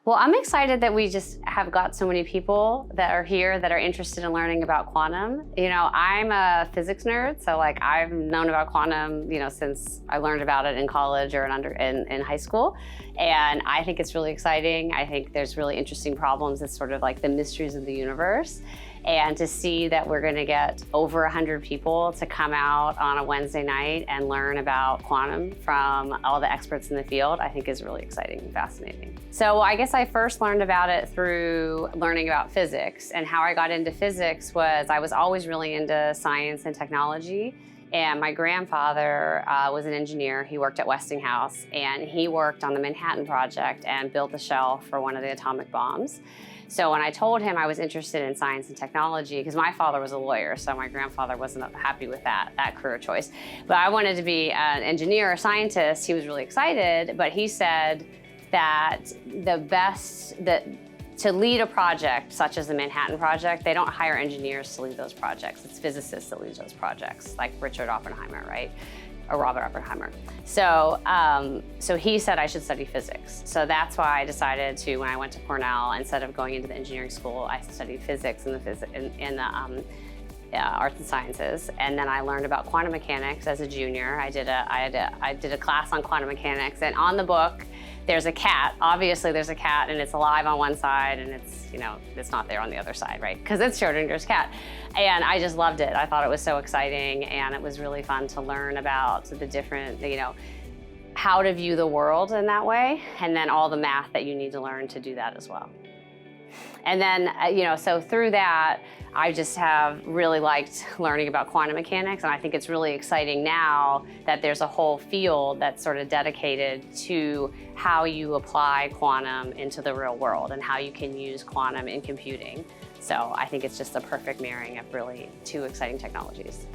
Well, I'm excited that we just have got so many people that are here that are interested in learning about quantum. You know, I'm a physics nerd, so like I've known about quantum, you know, since I learned about it in college or in high school. And I think it's really exciting. I think there's really interesting problems. It's sort of like the mysteries of the universe. And to see that we're going to get over 100 people to come out on a Wednesday night and learn about quantum from all the experts in the field, I think is really exciting and fascinating. So I guess I first learned about it through learning about physics. And how I got into physics was I was always really into science and technology. And my grandfather was an engineer. He worked at Westinghouse, and he worked on the Manhattan Project and built the shell for one of the atomic bombs. So when I told him I was interested in science and technology, because my father was a lawyer, so my grandfather wasn't happy with that career choice. But I wanted to be an engineer or scientist. He was really excited, but he said that to lead a project such as the Manhattan Project, they don't hire engineers to lead those projects. It's physicists that lead those projects, like Richard Oppenheimer, right? Or Robert Oppenheimer. So he said I should study physics. So that's why I decided to, when I went to Cornell, instead of going into the engineering school, I studied physics in the arts and sciences. And then I learned about quantum mechanics as a junior. I did a class on quantum mechanics, and on the book, there's a cat. Obviously there's a cat, and it's alive on one side, and it's, you know, it's not there on the other side, right? Because it's Schrodinger's cat. And I just loved it. I thought it was so exciting, and it was really fun to learn about the different, you know, how to view the world in that way, and then all the math that you need to learn to do that as well. And then, you know, so through that, I just have really liked learning about quantum mechanics, and I think it's really exciting now that there's a whole field that's sort of dedicated to how you apply quantum into the real world and how you can use quantum in computing. So I think it's just a perfect marrying of really two exciting technologies.